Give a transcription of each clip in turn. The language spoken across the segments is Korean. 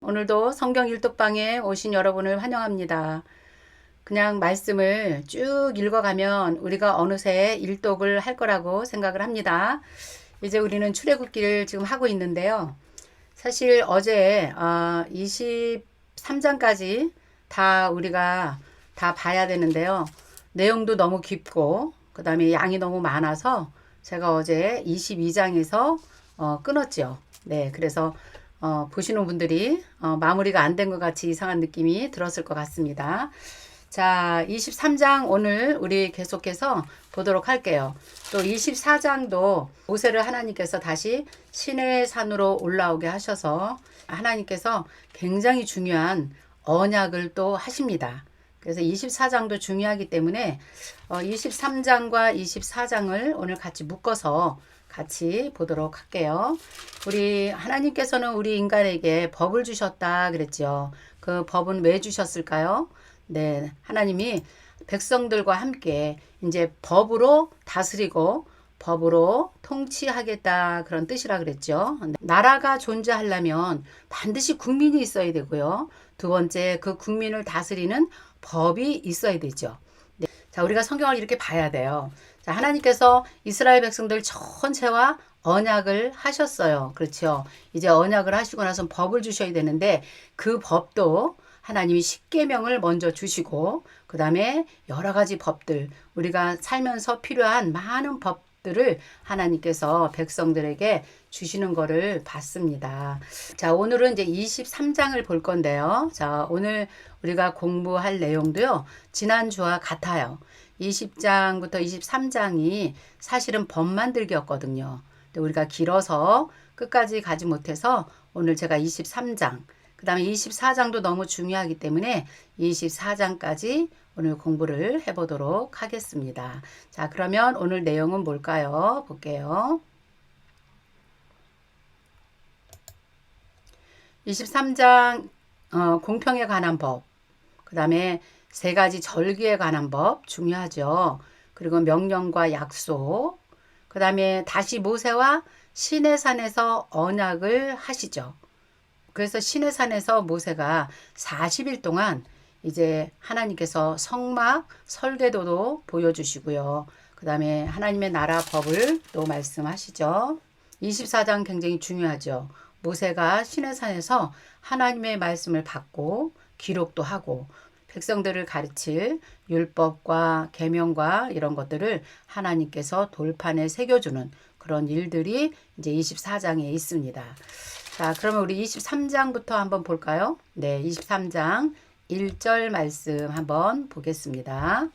오늘도 성경 일독방에 오신 여러분을 환영합니다. 그냥 말씀을 쭉 읽어가면 우리가 어느새 일독을 할 거라고 생각을 합니다. 이제 우리는 출애굽기를 지금 하고 있는데요. 사실 어제 23장까지 다 우리가 다 봐야 되는데요. 내용도 너무 깊고 그 다음에 양이 너무 많아서 제가 어제 22장에서 끊었죠. 네, 그래서 보시는 분들이 마무리가 안 된 것 같이 이상한 느낌이 들었을 것 같습니다. 자, 23장 오늘 우리 계속해서 보도록 할게요. 또 24장도 모세를 하나님께서 다시 시내의 산으로 올라오게 하셔서 하나님께서 굉장히 중요한 언약을 또 하십니다. 그래서 24장도 중요하기 때문에 23장과 24장을 오늘 같이 묶어서 같이 보도록 할게요. 우리 하나님께서는 우리 인간에게 법을 주셨다 그랬죠. 그 법은 왜 주셨을까요? 네, 하나님이 백성들과 함께 이제 법으로 다스리고 법으로 통치하겠다 그런 뜻이라 그랬죠. 나라가 존재하려면 반드시 국민이 있어야 되고요. 두 번째, 그 국민을 다스리는 법이 있어야 되죠. 네. 자, 우리가 성경을 이렇게 봐야 돼요. 자, 하나님께서 이스라엘 백성들 전체와 언약을 하셨어요. 그렇죠. 이제 언약을 하시고 나서 법을 주셔야 되는데 그 법도 하나님이 십계명을 먼저 주시고 그 다음에 여러 가지 법들 우리가 살면서 필요한 많은 법들을 하나님께서 백성들에게 주시는 거를 봤습니다. 자, 오늘은 이제 23장을 볼 건데요. 자, 오늘 우리가 공부할 내용도요. 지난주와 같아요. 20장부터 23장이 사실은 법 만들기였거든요. 근데 우리가 길어서 끝까지 가지 못해서 오늘 제가 23장 그 다음에 24장도 너무 중요하기 때문에 24장까지 오늘 공부를 해보도록 하겠습니다. 자, 그러면 오늘 내용은 뭘까요? 볼게요. 23장 공평에 관한 법, 그 다음에 세 가지 절기에 관한 법 중요하죠. 그리고 명령과 약속, 그 다음에 다시 모세와 시내산에서 언약을 하시죠. 그래서 시내산에서 모세가 40일 동안 이제 하나님께서 성막 설계도도 보여주시고요. 그 다음에 하나님의 나라 법을 또 말씀하시죠. 24장 굉장히 중요하죠. 모세가 시내산에서 하나님의 말씀을 받고 기록도 하고 백성들을 가르칠 율법과 계명과 이런 것들을 하나님께서 돌판에 새겨주는 그런 일들이 이제 24장에 있습니다. 자, 그러면 우리 23장부터 한번 볼까요? 네, 23장 1절 말씀 한번 보겠습니다.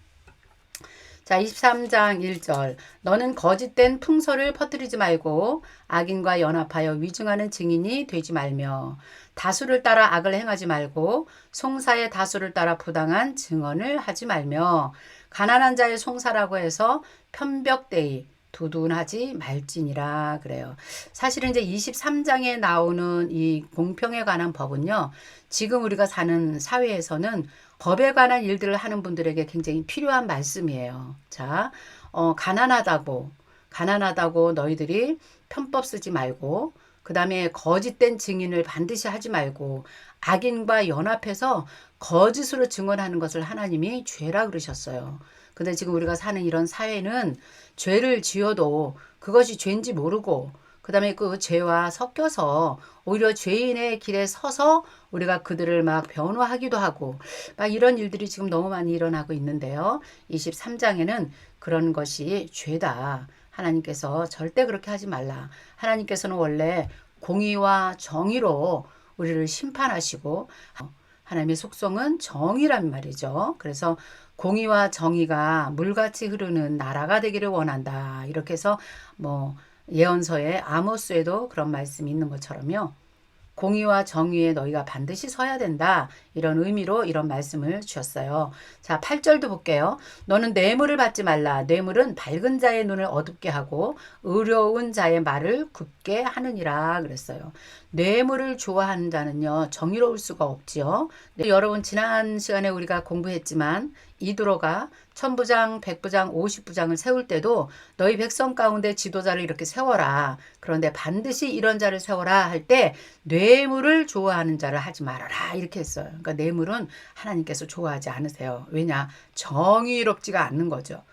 자, 23장 1절. 너는 거짓된 풍설을 퍼뜨리지 말고 악인과 연합하여 위증하는 증인이 되지 말며 다수를 따라 악을 행하지 말고 송사의 다수를 따라 부당한 증언을 하지 말며 가난한 자의 송사라고 해서 편벽되이 두둔하지 말지니라 그래요. 사실은 이제 23장에 나오는 이 공평에 관한 법은요. 지금 우리가 사는 사회에서는 법에 관한 일들을 하는 분들에게 굉장히 필요한 말씀이에요. 자, 가난하다고 너희들이 편법 쓰지 말고 그 다음에 거짓된 증인을 반드시 하지 말고 악인과 연합해서 거짓으로 증언하는 것을 하나님이 죄라 그러셨어요. 근데 지금 우리가 사는 이런 사회는 죄를 지어도 그것이 죄인지 모르고 그 다음에 그 죄와 섞여서 오히려 죄인의 길에 서서 우리가 그들을 막 변호하기도 하고 막 이런 일들이 지금 너무 많이 일어나고 있는데요. 23장에는 그런 것이 죄다. 하나님께서 절대 그렇게 하지 말라. 하나님께서는 원래 공의와 정의로 우리를 심판하시고 하나님의 속성은 정의란 말이죠. 그래서 공의와 정의가 물같이 흐르는 나라가 되기를 원한다. 이렇게 해서 뭐 예언서에 아모스에도 그런 말씀이 있는 것처럼요. 공의와 정의에 너희가 반드시 서야 된다. 이런 의미로 이런 말씀을 주셨어요. 자, 8절도 볼게요. 너는 뇌물을 받지 말라. 뇌물은 밝은 자의 눈을 어둡게 하고 의로운 자의 말을 굳게 하느니라 그랬어요. 뇌물을 좋아하는 자는요. 정의로울 수가 없지요. 네, 여러분 지난 시간에 우리가 공부했지만 이드로가 천부장, 백부장, 50부장을 세울 때도 너희 백성 가운데 지도자를 이렇게 세워라. 그런데 반드시 이런 자를 세워라 할 때 뇌물을 좋아하는 자를 하지 말아라 이렇게 했어요. 그러니까 뇌물은 하나님께서 좋아하지 않으세요. 왜냐? 정의롭지가 않는 거죠.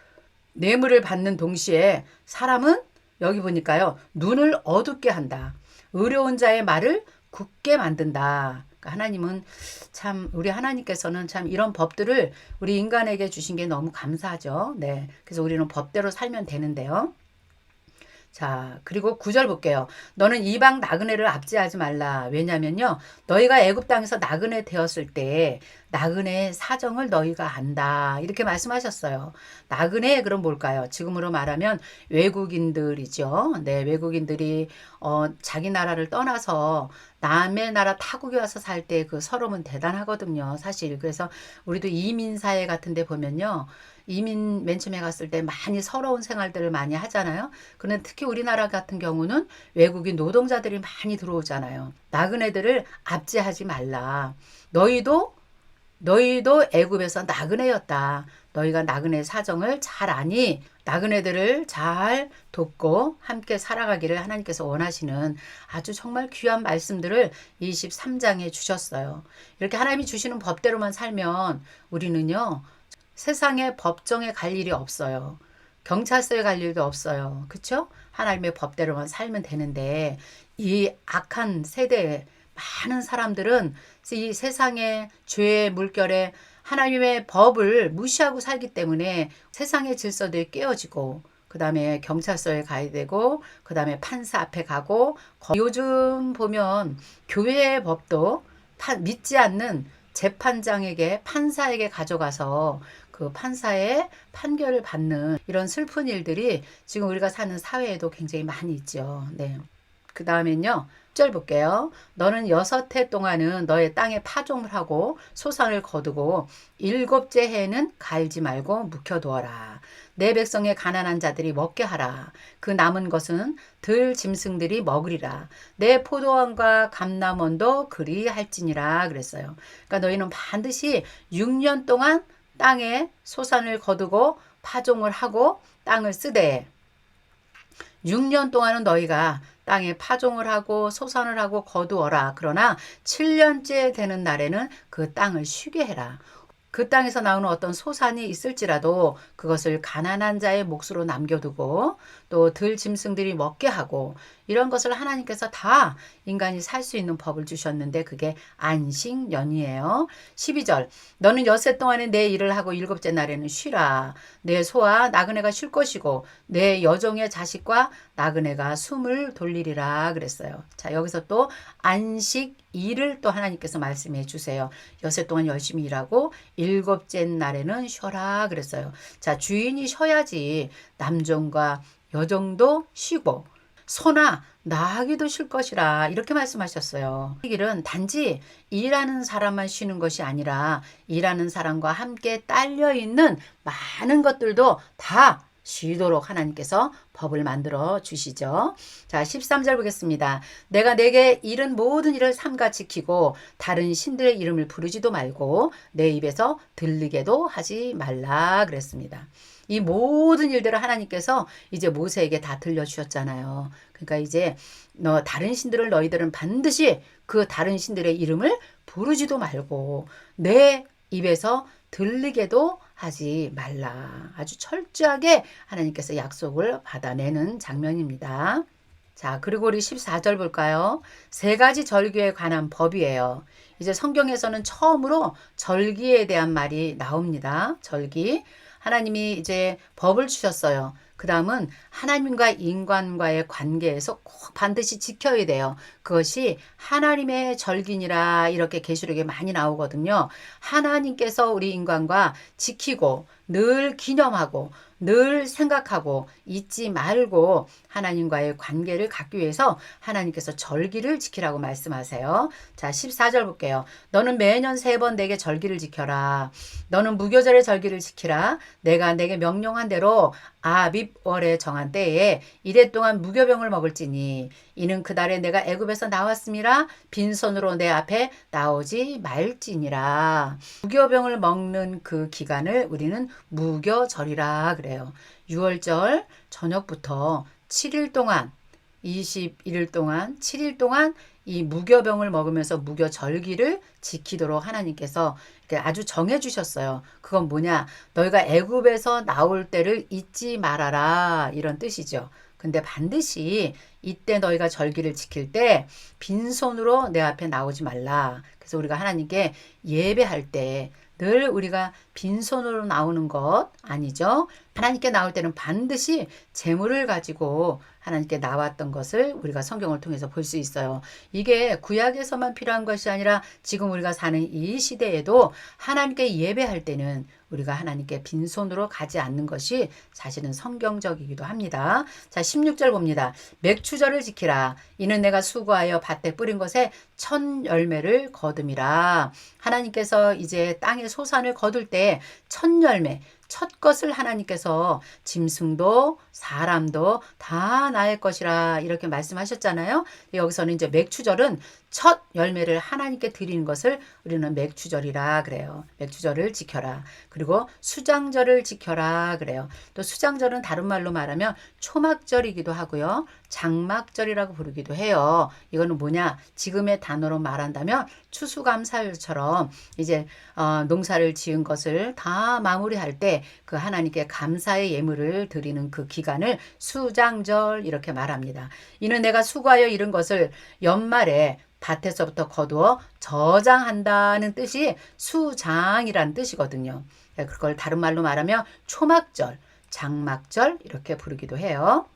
뇌물을 받는 동시에 사람은 여기 보니까요. 눈을 어둡게 한다. 의로운 자의 말을 굳게 만든다. 그러니까 하나님은 참 우리 하나님께서는 참 이런 법들을 우리 인간에게 주신 게 너무 감사하죠. 네. 그래서 우리는 법대로 살면 되는데요. 자, 그리고 9절 볼게요. 너는 이방 나그네를 압제하지 말라. 왜냐면요. 너희가 애굽 땅에서 나그네 되었을 때 나그네의 사정을 너희가 안다. 이렇게 말씀하셨어요. 나그네 그럼 뭘까요? 지금으로 말하면 외국인들이죠. 네, 외국인들이 자기 나라를 떠나서 남의 나라 타국에 와서 살 때 그 서러움은 대단하거든요. 사실. 그래서 우리도 이민사회 같은 데 보면요. 이민 맨 처음에 갔을 때 많이 서러운 생활들을 많이 하잖아요. 그런데 특히 우리나라 같은 경우는 외국인 노동자들이 많이 들어오잖아요. 나그네들을 압제하지 말라. 너희도 애굽에서 나그네였다. 너희가 나그네 사정을 잘 아니 나그네들을 잘 돕고 함께 살아가기를 하나님께서 원하시는 아주 정말 귀한 말씀들을 23장에 주셨어요. 이렇게 하나님이 주시는 법대로만 살면 우리는요. 세상의 법정에 갈 일이 없어요. 경찰서에 갈 일도 없어요. 그렇죠? 하나님의 법대로만 살면 되는데 이 악한 세대에 많은 사람들은 이 세상의 죄의 물결에 하나님의 법을 무시하고 살기 때문에 세상의 질서들이 깨어지고 그 다음에 경찰서에 가야 되고 그 다음에 판사 앞에 가고 요즘 보면 교회의 법도 믿지 않는 재판장에게 판사에게 가져가서 그 판사의 판결을 받는 이런 슬픈 일들이 지금 우리가 사는 사회에도 굉장히 많이 있죠. 네. 그 다음엔요. 10절 볼게요. 너는 6해 동안은 너의 땅에 파종을 하고 소산을 거두고 7째 해에는 갈지 말고 묵혀두어라. 내 백성의 가난한 자들이 먹게 하라. 그 남은 것은 들 짐승들이 먹으리라. 내 포도원과 감람원도 그리할지니라 그랬어요. 그러니까 너희는 반드시 6년 동안 땅에 소산을 거두고 파종을 하고 땅을 쓰되 6년 동안은 너희가 땅에 파종을 하고 소산을 하고 거두어라. 그러나 7년째 되는 날에는 그 땅을 쉬게 해라. 그 땅에서 나오는 어떤 소산이 있을지라도 그것을 가난한 자의 몫으로 남겨두고 또 들 짐승들이 먹게 하고 이런 것을 하나님께서 다 인간이 살 수 있는 법을 주셨는데 그게 안식년이에요. 12절 너는 6해 동안에 내 일을 하고 7째 날에는 쉬라. 내 소와 나그네가 쉴 것이고 내 여종의 자식과 나그네가 숨을 돌리리라 그랬어요. 자 여기서 또 안식 일을 또 하나님께서 말씀해 주세요. 6해 동안 열심히 일하고 7째 날에는 쉬어라 그랬어요. 자 주인이 쉬어야지 남종과 여종도 쉬고 소나 나귀도 쉴 것이라 이렇게 말씀하셨어요. 이 일은 단지 일하는 사람만 쉬는 것이 아니라 일하는 사람과 함께 딸려 있는 많은 것들도 다 쉬도록 하나님께서 법을 만들어 주시죠. 자 13절 보겠습니다. 내가 내게 이른 모든 일을 삼가 지키고 다른 신들의 이름을 부르지도 말고 내 입에서 들리게도 하지 말라 그랬습니다. 이 모든 일들을 하나님께서 이제 모세에게 다 들려주셨잖아요. 그러니까 이제 다른 신들을 너희들은 반드시 그 다른 신들의 이름을 부르지도 말고 내 입에서 들리게도 하지 말라. 아주 철저하게 하나님께서 약속을 받아내는 장면입니다. 자, 그리고 우리 14절 볼까요? 3가지 절기에 관한 법이에요. 이제 성경에서는 처음으로 절기에 대한 말이 나옵니다. 절기. 하나님이 이제 법을 주셨어요. 그 다음은 하나님과 인간과의 관계에서 꼭 반드시 지켜야 돼요. 그것이 하나님의 절기니라 이렇게 계시록에 많이 나오거든요. 하나님께서 우리 인간과 지키고 늘 기념하고 늘 생각하고 잊지 말고 하나님과의 관계를 갖기 위해서 하나님께서 절기를 지키라고 말씀하세요. 자, 14절 볼게요. 너는 매년 3번 내게 절기를 지켜라. 너는 무교절의 절기를 지키라. 내가 내게 명령한 대로 아빕월에 정한 때에 이래 동안 무교병을 먹을지니 이는 그달에 내가 애굽에서 나왔음이라 빈손으로 내 앞에 나오지 말지니라. 무교병을 먹는 그 기간을 우리는 무교절이라 그래요. 6월절 저녁부터 7일 동안 21일 동안 7일 동안 이 무교병을 먹으면서 무교절기를 지키도록 하나님께서 아주 정해 주셨어요. 그건 뭐냐? 너희가 애굽에서 나올 때를 잊지 말아라 이런 뜻이죠. 근데 반드시 이때 너희가 절기를 지킬 때 빈손으로 내 앞에 나오지 말라. 그래서 우리가 하나님께 예배할 때 늘 우리가 빈손으로 나오는 것 아니죠. 하나님께 나올 때는 반드시 재물을 가지고 하나님께 나왔던 것을 우리가 성경을 통해서 볼 수 있어요. 이게 구약에서만 필요한 것이 아니라 지금 우리가 사는 이 시대에도 하나님께 예배할 때는 우리가 하나님께 빈손으로 가지 않는 것이 사실은 성경적이기도 합니다. 자, 16절 봅니다. 맥추절을 지키라. 이는 내가 수고하여 밭에 뿌린 것에 첫 열매를 거둠이라. 하나님께서 이제 땅의 소산을 거둘 때 첫 열매, 첫 것을 하나님께서 짐승도 사람도 다 나의 것이라 이렇게 말씀하셨잖아요. 여기서는 이제 맥추절은 첫 열매를 하나님께 드리는 것을 우리는 맥추절이라 그래요. 맥추절을 지켜라. 그리고 수장절을 지켜라 그래요. 또 수장절은 다른 말로 말하면 초막절이기도 하고요. 장막절이라고 부르기도 해요. 이거는 뭐냐? 지금의 단어로 말한다면 추수감사절처럼 이제 농사를 지은 것을 다 마무리할 때 그 하나님께 감사의 예물을 드리는 그 기간을 수장절 이렇게 말합니다. 이는 내가 수고하여 이룬 것을 연말에 밭에서부터 거두어 저장한다는 뜻이 수장이라는 뜻이거든요. 그걸 다른 말로 말하면 초막절, 장막절 이렇게 부르기도 해요.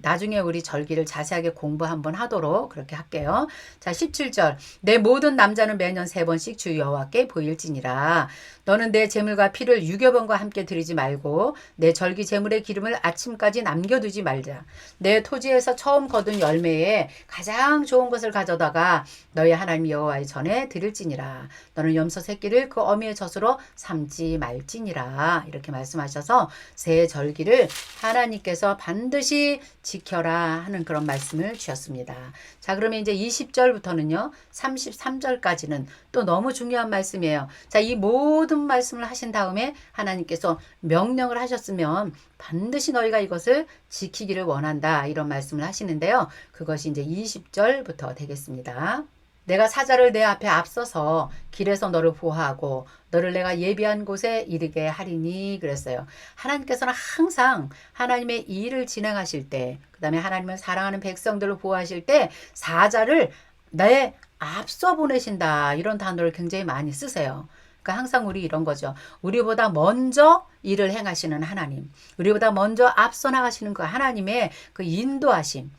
나중에 우리 절기를 자세하게 공부 한번 하도록 그렇게 할게요. 자, 17절. 내 모든 남자는 매년 3번씩 주 여호와께 보일지니라. 너는 내 제물과 피를 유교병과 함께 드리지 말고 내 절기 제물의 기름을 아침까지 남겨두지 말자. 내 토지에서 처음 거둔 열매에 가장 좋은 것을 가져다가 너희 하나님 여호와의 전에 드릴지니라. 너는 염소 새끼를 그 어미의 젖으로 삼지 말지니라. 이렇게 말씀하셔서 새 절기를 하나님께서 반드시 지켜라 하는 그런 말씀을 주셨습니다. 자, 그러면 이제 20절부터는요 33절까지는 또 너무 중요한 말씀이에요. 자, 이 모든 말씀을 하신 다음에 하나님께서 명령을 하셨으면 반드시 너희가 이것을 지키기를 원한다 이런 말씀을 하시는데요. 그것이 이제 20절부터 되겠습니다. 내가 사자를 내 앞에 앞서서 길에서 너를 보호하고 너를 내가 예비한 곳에 이르게 하리니 그랬어요. 하나님께서는 항상 하나님의 일을 진행하실 때, 그 다음에 하나님을 사랑하는 백성들을 보호하실 때 사자를 내 앞서 보내신다 이런 단어를 굉장히 많이 쓰세요. 그러니까 항상 우리 이런 거죠. 우리보다 먼저 일을 행하시는 하나님, 우리보다 먼저 앞서 나가시는 그 하나님의 그 인도하심,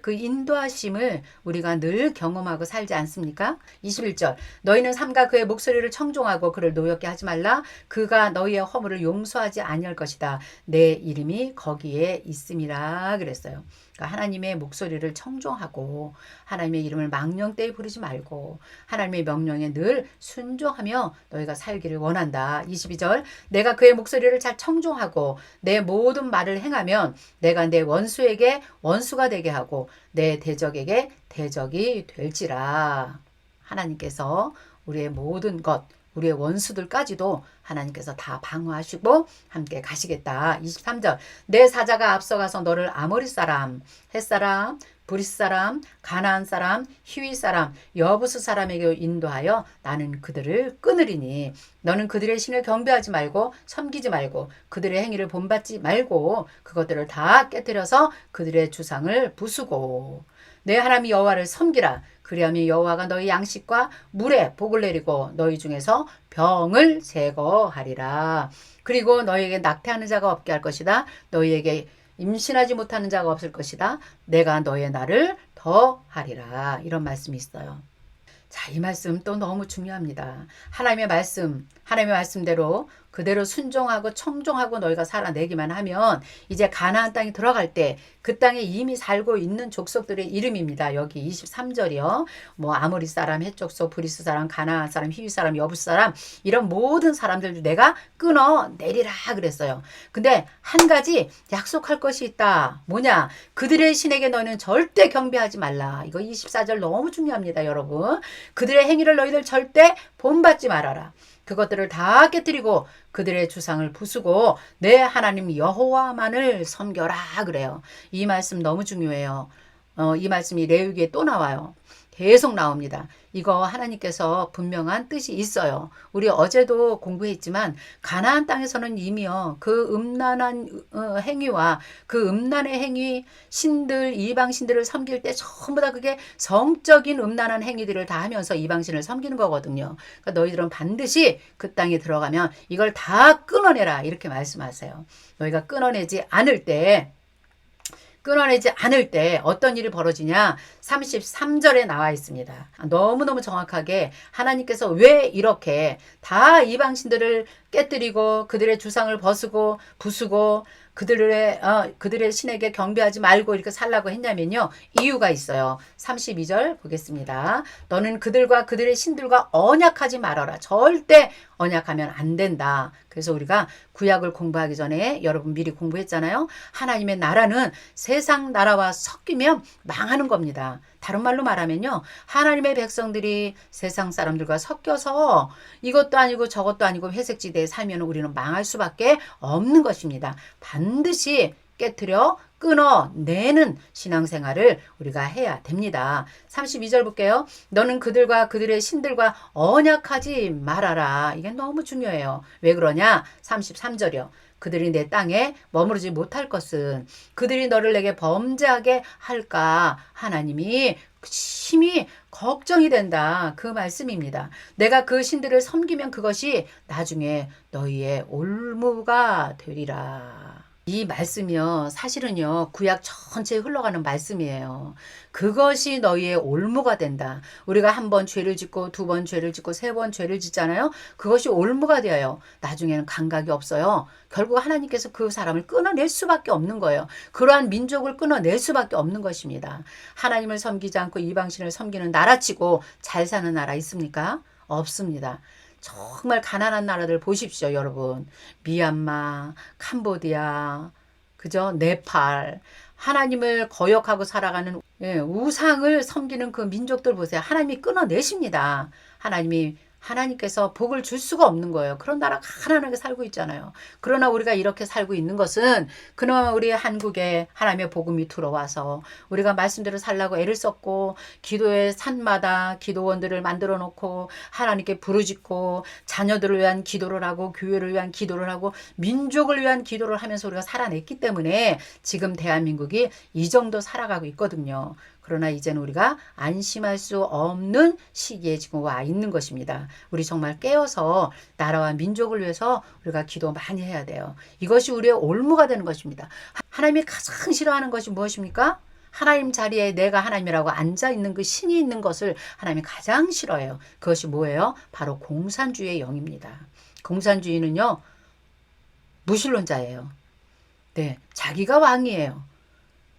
그 인도하심을 우리가 늘 경험하고 살지 않습니까? 21절. 너희는 삼가 그의 목소리를 청종하고 그를 노엽게 하지 말라. 그가 너희의 허물을 용서하지 아니할 것이다. 내 이름이 거기에 있음이라 그랬어요. 그러니까 하나님의 목소리를 청종하고 하나님의 이름을 망령되이 부르지 말고 하나님의 명령에 늘 순종하며 너희가 살기를 원한다. 22절. 내가 그의 목소리를 잘 청종하고 내 모든 말을 행하면 내가 내 원수에게 원수가 되게 하고 내 대적에게 대적이 될지라. 하나님께서 우리의 모든 것, 우리의 원수들까지도 하나님께서 다 방어하시고 함께 가시겠다. 23절. 내 사자가 앞서가서 너를 아모리 사람, 헷 사람, 브릿 사람, 가나안 사람, 히위 사람, 여부스 사람에게 인도하여 나는 그들을 끊으리니 너는 그들의 신을 경배하지 말고 섬기지 말고 그들의 행위를 본받지 말고 그것들을 다 깨뜨려서 그들의 주상을 부수고 내 하나님 여호와를 섬기라. 그리하면 여호와가 너희 양식과 물에 복을 내리고 너희 중에서 병을 제거하리라. 그리고 너희에게 낙태하는 자가 없게 할 것이다. 너희에게 임신하지 못하는 자가 없을 것이다. 내가 너의 날을 더하리라. 이런 말씀이 있어요. 자, 이 말씀 또 너무 중요합니다. 하나님의 말씀, 하나님의 말씀대로 그대로 순종하고 청종하고 너희가 살아내기만 하면 이제 가나안 땅에 들어갈 때 그 땅에 이미 살고 있는 족속들의 이름입니다. 여기 23절이요. 뭐 아모리 사람, 헷 족속, 브리스 사람, 가나안 사람, 히위 사람, 여부 사람 이런 모든 사람들도 내가 끊어내리라 그랬어요. 근데 한 가지 약속할 것이 있다. 뭐냐? 그들의 신에게 너희는 절대 경배하지 말라. 이거 24절 너무 중요합니다, 여러분. 그들의 행위를 너희들 절대 본받지 말아라. 그것들을 다 깨뜨리고 그들의 주상을 부수고 내 하나님 여호와만을 섬겨라 그래요. 이 말씀 너무 중요해요. 이 말씀이 레위기에 또 나와요. 계속 나옵니다. 이거 하나님께서 분명한 뜻이 있어요. 우리 어제도 공부했지만 가나안 땅에서는 이미요 그 음란한 행위와 그 음란의 행위 신들 이방 신들을 섬길 때 전부 다 그게 성적인 음란한 행위들을 다 하면서 이방 신을 섬기는 거거든요. 그러니까 너희들은 반드시 그 땅에 들어가면 이걸 다 끊어내라 이렇게 말씀하세요. 너희가 끊어내지 않을 때 어떤 일이 벌어지냐 33절에 나와 있습니다. 너무너무 정확하게 하나님께서 왜 이렇게 다 이방신들을 깨뜨리고 그들의 주상을 부수고 그들의 신에게 경배하지 말고 이렇게 살라고 했냐면요. 이유가 있어요. 32절 보겠습니다. 너는 그들과 그들의 신들과 언약하지 말아라. 절대 언약하면 안 된다. 그래서 우리가 구약을 공부하기 전에 여러분 미리 공부했잖아요. 하나님의 나라는 세상 나라와 섞이면 망하는 겁니다. 다른 말로 말하면요. 하나님의 백성들이 세상 사람들과 섞여서 이것도 아니고 저것도 아니고 회색지대에 살면 우리는 망할 수밖에 없는 것입니다. 반드시 깨트려 끊어내는 신앙생활을 우리가 해야 됩니다. 32절 볼게요. 너는 그들과 그들의 신들과 언약하지 말아라. 이게 너무 중요해요. 왜 그러냐? 33절이요. 그들이 내 땅에 머무르지 못할 것은 그들이 너를 내게 범죄하게 할까 하나님이 심히 걱정이 된다. 그 말씀입니다. 내가 그 신들을 섬기면 그것이 나중에 너희의 올무가 되리라. 이 말씀이요. 사실은요. 구약 전체에 흘러가는 말씀이에요. 그것이 너희의 올무가 된다. 우리가 한 번 죄를 짓고 두 번 죄를 짓고 세 번 죄를 짓잖아요. 그것이 올무가 되어요. 나중에는 감각이 없어요. 결국 하나님께서 그 사람을 끊어낼 수밖에 없는 거예요. 그러한 민족을 끊어낼 수밖에 없는 것입니다. 하나님을 섬기지 않고 이방신을 섬기는 나라치고 잘 사는 나라 있습니까? 없습니다. 정말 가난한 나라들 보십시오, 여러분. 미얀마, 캄보디아, 그죠? 네팔. 하나님을 거역하고 살아가는 우상을 섬기는 그 민족들 보세요. 하나님이 끊어내십니다. 하나님께서 복을 줄 수가 없는 거예요. 그런 나라 가난하게 살고 있잖아요. 그러나 우리가 이렇게 살고 있는 것은 그나마 우리 한국에 하나님의 복음이 들어와서 우리가 말씀대로 살라고 애를 썼고 기도의 산마다 기도원들을 만들어 놓고 하나님께 부르짖고 자녀들을 위한 기도를 하고 교회를 위한 기도를 하고 민족을 위한 기도를 하면서 우리가 살아냈기 때문에 지금 대한민국이 이 정도 살아가고 있거든요. 그러나 이제는 우리가 안심할 수 없는 시기에 지금 와 있는 것입니다. 우리 정말 깨어서 나라와 민족을 위해서 우리가 기도 많이 해야 돼요. 이것이 우리의 올무가 되는 것입니다. 하나님이 가장 싫어하는 것이 무엇입니까? 하나님 자리에 내가 하나님이라고 앉아있는 그 신이 있는 것을 하나님이 가장 싫어해요. 그것이 뭐예요? 바로 공산주의의 영입니다. 공산주의는요. 무신론자예요. 네, 자기가 왕이에요.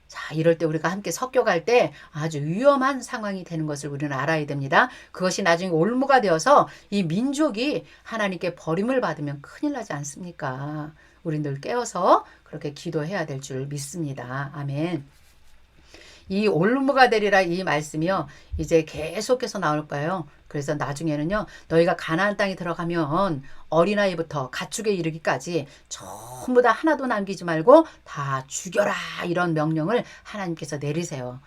자, 이럴 때 우리가 함께 섞여갈 때 아주 위험한 상황이 되는 것을 우리는 알아야 됩니다. 그것이 나중에 올무가 되어서 이 민족이 하나님께 버림을 받으면 큰일 나지 않습니까? 우리 늘 깨어서 그렇게 기도해야 될 줄 믿습니다. 아멘. 이 올무가 되리라 이 말씀이요. 이제 계속해서 나올 거예요. 그래서 나중에는요. 너희가 가나안 땅에 들어가면 어린아이부터 가축에 이르기까지 전부 다 하나도 남기지 말고 다 죽여라 이런 명령을 하나님께서 내리세요.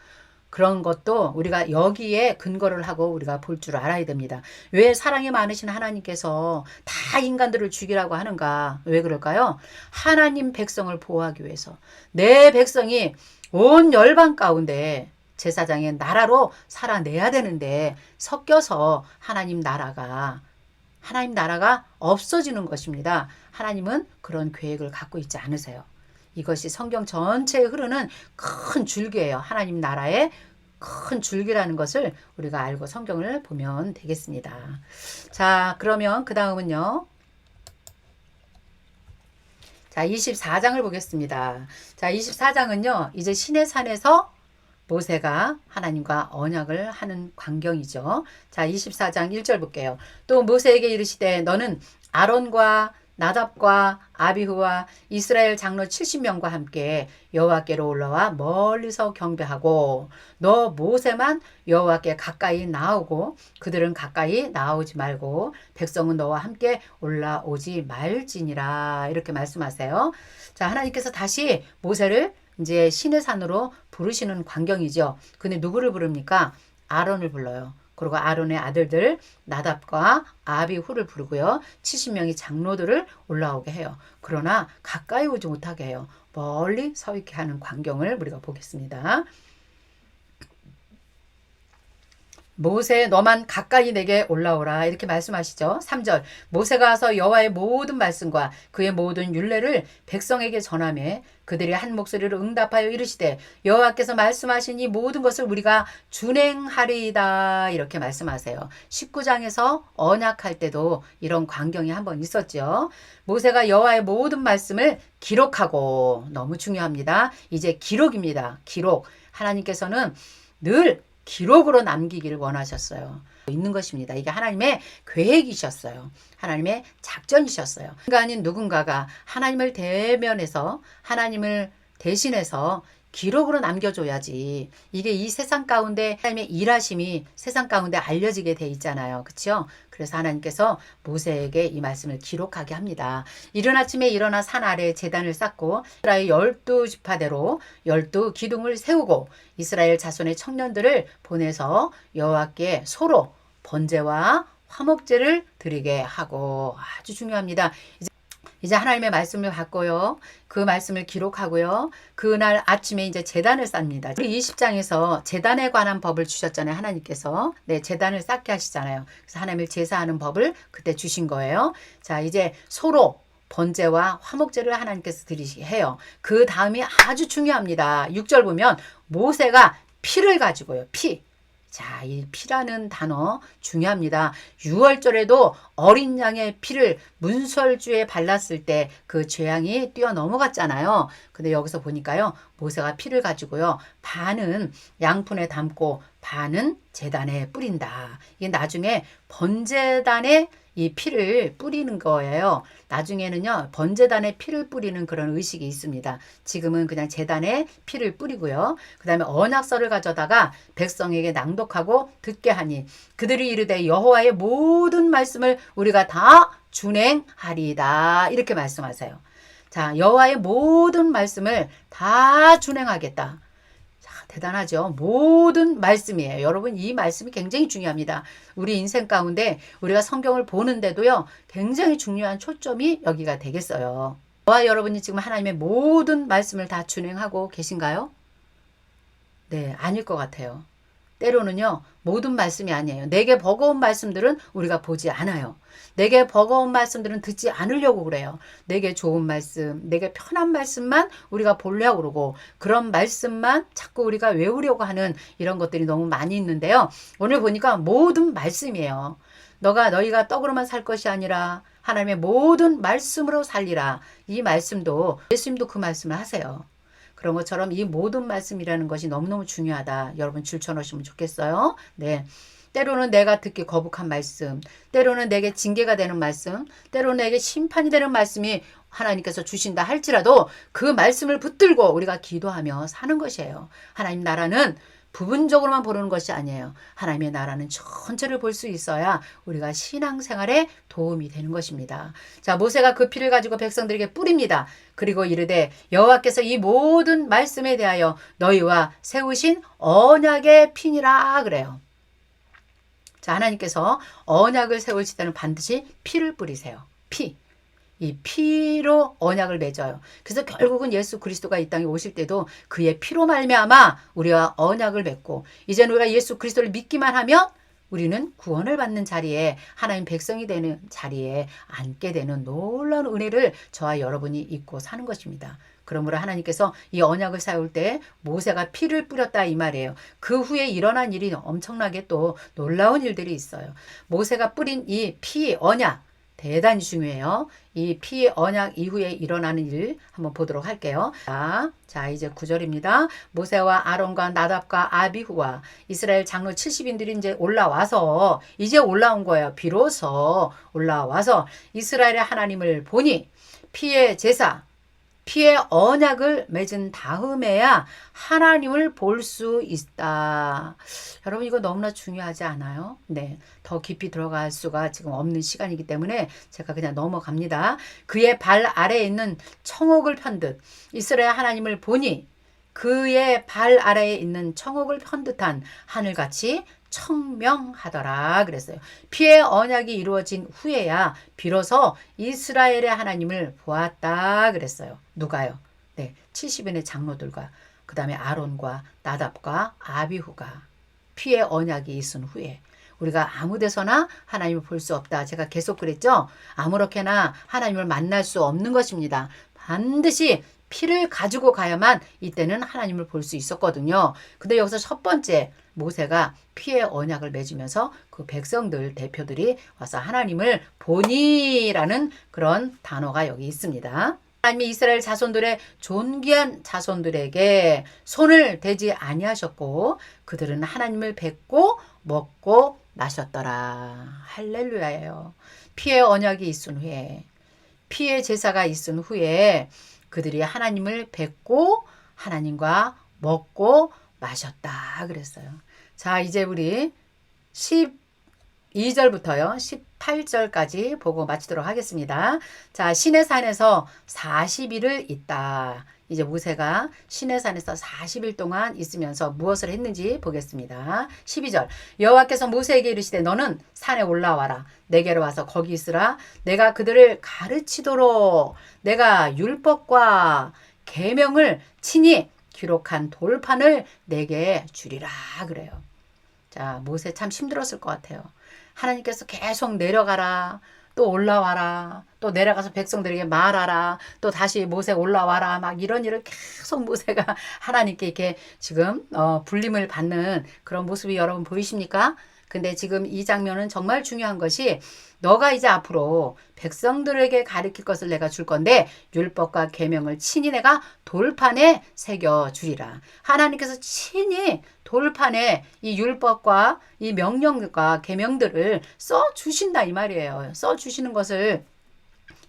그런 것도 우리가 여기에 근거를 하고 우리가 볼 줄 알아야 됩니다. 왜 사랑이 많으신 하나님께서 다 인간들을 죽이라고 하는가? 왜 그럴까요? 하나님 백성을 보호하기 위해서. 내 백성이 온 열방 가운데 제사장의 나라로 살아내야 되는데 섞여서 하나님 나라가 없어지는 것입니다. 하나님은 그런 계획을 갖고 있지 않으세요. 이것이 성경 전체에 흐르는 큰 줄기예요. 하나님 나라의 큰 줄기라는 것을 우리가 알고 성경을 보면 되겠습니다. 자, 그러면 그 다음은요. 자, 24장을 보겠습니다. 자, 24장은요. 이제 시내산에서 모세가 하나님과 언약을 하는 광경이죠. 자, 24장 1절 볼게요. 또 모세에게 이르시되 너는 아론과 나답과 아비후와 이스라엘 장로 70명과 함께 여호와께로 올라와 멀리서 경배하고 너 모세만 여호와께 가까이 나오고 그들은 가까이 나오지 말고 백성은 너와 함께 올라오지 말지니라 이렇게 말씀하세요. 자, 하나님께서 다시 모세를 이제 시내산으로 부르시는 광경이죠. 근데 누구를 부릅니까? 아론을 불러요. 그리고 아론의 아들들 나답과 아비후를 부르고요. 70명의 장로들을 올라오게 해요. 그러나 가까이 오지 못하게 해요. 멀리 서 있게 하는 광경을 우리가 보겠습니다. 모세 너만 가까이 내게 올라오라 이렇게 말씀하시죠. 3절 모세가 와서 여호와의 모든 말씀과 그의 모든 율례를 백성에게 전하매 그들이 한 목소리로 응답하여 이르시되 여호와께서 말씀하신 이 모든 것을 우리가 준행하리이다 이렇게 말씀하세요. 19장에서 언약할 때도 이런 광경이 한번 있었죠. 모세가 여호와의 모든 말씀을 기록하고 너무 중요합니다. 이제 기록입니다. 기록. 하나님께서는 늘 기록으로 남기기를 원하셨어요. 있는 것입니다. 이게 하나님의 계획이셨어요. 하나님의 작전이셨어요. 인간인 누군가가 하나님을 대면해서 하나님을 대신해서 기록으로 남겨줘야지. 이게 이 세상 가운데 하나님의 일하심이 세상 가운데 알려지게 돼 있잖아요. 그렇죠? 그래서 하나님께서 모세에게 이 말씀을 기록하게 합니다. 이른 아침에 일어나 산 아래에 제단을 쌓고 이스라엘 12지파대로 12기둥을 세우고 이스라엘 자손의 청년들을 보내서 여호와께 소로 번제와 화목제를 드리게 하고 아주 중요합니다. 이제 하나님의 말씀을 받고요. 그 말씀을 기록하고요. 그날 아침에 이제 제단을 쌉니다. 우리 20장에서 제단에 관한 법을 주셨잖아요. 하나님께서. 네, 제단을 쌓게 하시잖아요. 그래서 하나님을 제사하는 법을 그때 주신 거예요. 자, 이제 소로 번제와 화목제를 하나님께서 드리시게 해요. 그 다음이 아주 중요합니다. 6절 보면 모세가 피를 가지고요. 피. 자, 이 피라는 단어 중요합니다. 6월절에도 어린 양의 피를 문설주에 발랐을 때 그 죄양이 뛰어넘어갔잖아요. 근데 여기서 보니까요. 모세가 피를 가지고요. 반은 양푼에 담고 반은 제단에 뿌린다. 이게 나중에 번제단에 이 피를 뿌리는 거예요. 나중에는요. 번제단에 피를 뿌리는 그런 의식이 있습니다. 지금은 그냥 제단에 피를 뿌리고요. 그 다음에 언약서를 가져다가 백성에게 낭독하고 듣게 하니 그들이 이르되 여호와의 모든 말씀을 우리가 다 준행하리이다. 이렇게 말씀하세요. 자, 여호와의 모든 말씀을 다 준행하겠다. 대단하죠. 모든 말씀이에요. 여러분 이 말씀이 굉장히 중요합니다. 우리 인생 가운데 우리가 성경을 보는데도요. 굉장히 중요한 초점이 여기가 되겠어요. 저와 여러분이 지금 하나님의 모든 말씀을 다 준행하고 계신가요? 네, 아닐 것 같아요. 때로는요. 모든 말씀이 아니에요. 내게 버거운 말씀들은 우리가 보지 않아요. 내게 버거운 말씀들은 듣지 않으려고 그래요. 내게 좋은 말씀, 내게 편한 말씀만 우리가 보려고 그러고 그런 말씀만 자꾸 우리가 외우려고 하는 이런 것들이 너무 많이 있는데요. 오늘 보니까 모든 말씀이에요. 너희가 떡으로만 살 것이 아니라 하나님의 모든 말씀으로 살리라. 이 말씀도 예수님도 그 말씀을 하세요. 그런 것처럼 이 모든 말씀이라는 것이 너무너무 중요하다. 여러분 줄쳐놓으시면 좋겠어요. 네. 때로는 내가 듣기 거북한 말씀, 때로는 내게 징계가 되는 말씀, 때로는 내게 심판이 되는 말씀이 하나님께서 주신다 할지라도 그 말씀을 붙들고 우리가 기도하며 사는 것이에요. 하나님 나라는 부분적으로만 보는 것이 아니에요. 하나님의 나라는 전체를 볼 수 있어야 우리가 신앙생활에 도움이 되는 것입니다. 자, 모세가 그 피를 가지고 백성들에게 뿌립니다. 그리고 이르되 여호와께서 이 모든 말씀에 대하여 너희와 세우신 언약의 피니라 그래요. 자, 하나님께서 언약을 세우실 때는 반드시 피를 뿌리세요. 피. 이 피로 언약을 맺어요. 그래서 결국은 예수 그리스도가 이 땅에 오실 때도 그의 피로 말미암아 우리와 언약을 맺고 이제는 우리가 예수 그리스도를 믿기만 하면 우리는 구원을 받는 자리에 하나님 백성이 되는 자리에 앉게 되는 놀라운 은혜를 저와 여러분이 입고 사는 것입니다. 그러므로 하나님께서 이 언약을 세울 때 모세가 피를 뿌렸다 이 말이에요. 그 후에 일어난 일이 엄청나게 또 놀라운 일들이 있어요. 모세가 뿌린 이 피 언약 대단히 중요해요. 이 피의 언약 이후에 일어나는 일 한번 보도록 할게요. 자 이제 9절입니다. 모세와 아론과 나답과 아비후와 이스라엘 장로 70인들이 이제 올라와서 이제 올라온 거예요. 비로소 올라와서 이스라엘의 하나님을 보니 피의 제사 피의 언약을 맺은 다음에야 하나님을 볼 수 있다. 여러분 이거 너무나 중요하지 않아요? 네, 더 깊이 들어갈 수가 지금 없는 시간이기 때문에 제가 그냥 넘어갑니다. 그의 발 아래에 있는 청옥을 편듯 이스라엘 하나님을 보니 그의 발 아래에 있는 청옥을 편듯한 하늘같이 청명하더라 그랬어요. 피의 언약이 이루어진 후에야 비로소 이스라엘의 하나님을 보았다 그랬어요. 누가요? 네, 70인의 장로들과 그 다음에 아론과 나답과 아비후가 피의 언약이 있은 후에 우리가 아무 데서나 하나님을 볼 수 없다. 제가 계속 그랬죠? 아무렇게나 하나님을 만날 수 없는 것입니다. 반드시 피를 가지고 가야만 이때는 하나님을 볼 수 있었거든요. 근데 여기서 첫 번째 모세가 피의 언약을 맺으면서 그 백성들 대표들이 와서 하나님을 보니라는 그런 단어가 여기 있습니다. 하나님이 이스라엘 자손들의 존귀한 자손들에게 손을 대지 아니하셨고 그들은 하나님을 뵙고 먹고 마셨더라. 할렐루야예요. 피의 언약이 있은 후에 피의 제사가 있은 후에 그들이 하나님을 뵙고 하나님과 먹고 마셨다 그랬어요. 자 이제 우리 12절부터요 18절까지 보고 마치도록 하겠습니다. 자 시내산에서 40일을 있다. 이제 모세가 시내산에서 40일 동안 있으면서 무엇을 했는지 보겠습니다. 12절 여호와께서 모세에게 이르시되 너는 산에 올라와라. 내게로 와서 거기 있으라. 내가 그들을 가르치도록 내가 율법과 계명을 친히 기록한 돌판을 내게 주리라 그래요. 자 모세 참 힘들었을 것 같아요. 하나님께서 계속 내려가라. 또 올라와라. 또 내려가서 백성들에게 말하라. 또 다시 모세 올라와라. 막 이런 일을 계속 모세가 하나님께 이렇게 지금 불림을 받는 그런 모습이 여러분 보이십니까? 근데 지금 이 장면은 정말 중요한 것이 너가 이제 앞으로 백성들에게 가르칠 것을 내가 줄 건데 율법과 계명을 친히 내가 돌판에 새겨 주리라. 하나님께서 친히 돌판에 이 율법과 이 명령과 계명들을 써 주신다 이 말이에요. 써 주시는 것을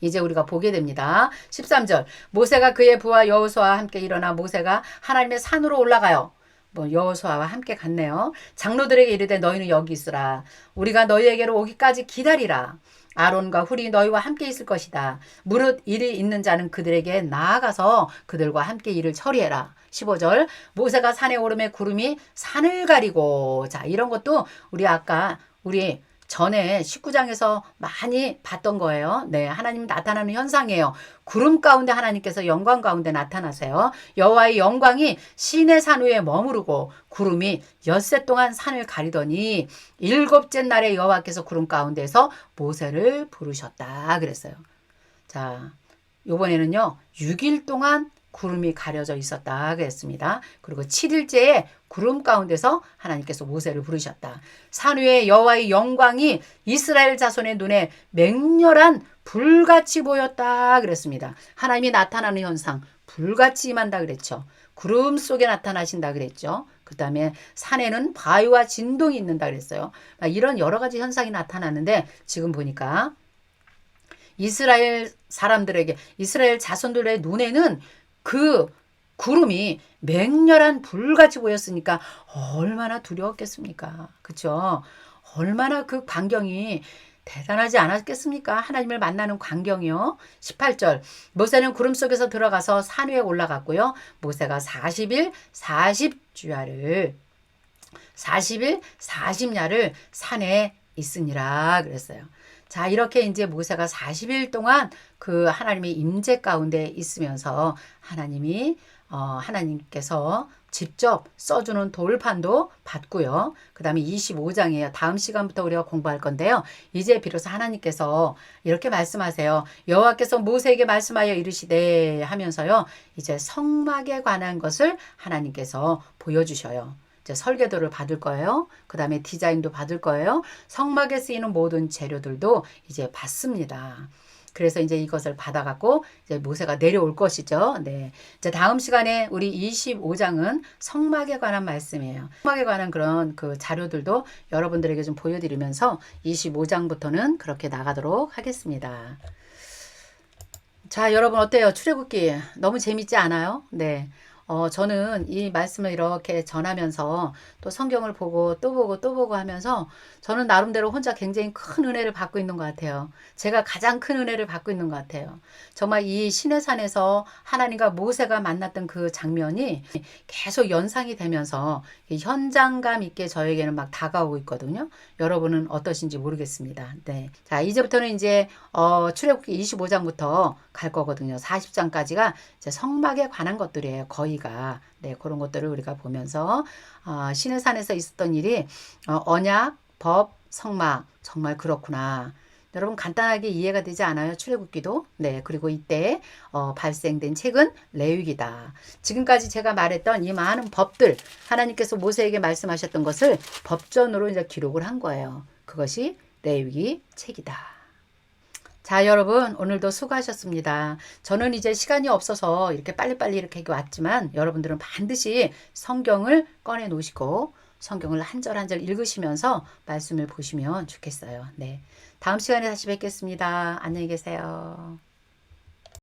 이제 우리가 보게 됩니다. 13절 모세가 그의 부하 여호수아와 함께 일어나 모세가 하나님의 산으로 올라가요. 여호수아와 함께 갔네요. 장로들에게 이르되 너희는 여기 있으라. 우리가 너희에게로 오기까지 기다리라. 아론과 훌이 너희와 함께 있을 것이다. 무릇 일이 있는 자는 그들에게 나아가서 그들과 함께 일을 처리해라. 15절 모세가 산에 오르매 구름이 산을 가리고 자 이런 것도 우리 아까 우리 전에 19장에서 많이 봤던 거예요. 네, 하나님 나타나는 현상이에요. 구름 가운데 하나님께서 영광 가운데 나타나세요. 여호와의 영광이 시내 산 위에 머무르고 구름이 엿새 동안 산을 가리더니 일곱째 날에 여호와께서 구름 가운데서 모세를 부르셨다 그랬어요. 자, 이번에는요 6일 동안 구름이 가려져 있었다 그랬습니다. 그리고 7일째에 구름 가운데서 하나님께서 모세를 부르셨다. 산 위에 여호와의 영광이 이스라엘 자손의 눈에 맹렬한 불같이 보였다 그랬습니다. 하나님이 나타나는 현상 불같이 임한다 그랬죠. 구름 속에 나타나신다 그랬죠. 그 다음에 산에는 바위와 진동이 있는다 그랬어요. 이런 여러 가지 현상이 나타나는데 지금 보니까 이스라엘 사람들에게 이스라엘 자손들의 눈에는 그 구름이 맹렬한 불같이 보였으니까 얼마나 두려웠겠습니까? 그렇죠? 얼마나 그 광경이 대단하지 않았겠습니까? 하나님을 만나는 광경이요. 18절 모세는 구름 속에서 들어가서 산 위에 올라갔고요. 모세가 40일 40주야를 40일 40야를 산에 있으니라 그랬어요. 자 이렇게 이제 모세가 40일 동안 그 하나님의 임재 가운데 있으면서 하나님께서 직접 써주는 돌판도 받고요. 그 다음에 25장이에요. 다음 시간부터 우리가 공부할 건데요. 이제 비로소 하나님께서 이렇게 말씀하세요. 여호와께서 모세에게 말씀하여 이르시되 하면서요. 이제 성막에 관한 것을 하나님께서 보여주셔요. 이제 설계도를 받을 거예요. 그 다음에 디자인도 받을 거예요. 성막에 쓰이는 모든 재료들도 이제 받습니다. 그래서 이제 이것을 받아갖고 이제 모세가 내려올 것이죠. 네. 이제 다음 시간에 우리 25장은 성막에 관한 말씀이에요. 성막에 관한 그런 그 자료들도 여러분들에게 좀 보여드리면서 25장부터는 그렇게 나가도록 하겠습니다. 자, 여러분 어때요? 출애굽기 너무 재밌지 않아요? 네. 저는 이 말씀을 이렇게 전하면서 또 성경을 보고 또 보고 또 보고 하면서 저는 나름대로 혼자 굉장히 큰 은혜를 받고 있는 것 같아요. 제가 가장 큰 은혜를 받고 있는 것 같아요. 정말 이 시내산에서 하나님과 모세가 만났던 그 장면이 계속 연상이 되면서 현장감 있게 저에게는 막 다가오고 있거든요. 여러분은 어떠신지 모르겠습니다. 네. 자, 이제부터는 이제 출애굽기 25장부터 갈 거거든요. 40장까지가 이제 성막에 관한 것들이에요. 거의가. 네, 그런 것들을 우리가 보면서 시내산에서 있었던 일이 언약, 법, 성막 정말 그렇구나. 여러분 간단하게 이해가 되지 않아요? 출애굽기도. 네, 그리고 이때 발생된 책은 레위기다. 지금까지 제가 말했던 이 많은 법들 하나님께서 모세에게 말씀하셨던 것을 법전으로 이제 기록을 한 거예요. 그것이 레위기 책이다. 자, 여러분 오늘도 수고하셨습니다. 저는 이제 시간이 없어서 이렇게 빨리빨리 이렇게 왔지만 여러분들은 반드시 성경을 꺼내 놓으시고 성경을 한 절 한 절 읽으시면서 말씀을 보시면 좋겠어요. 네. 다음 시간에 다시 뵙겠습니다. 안녕히 계세요.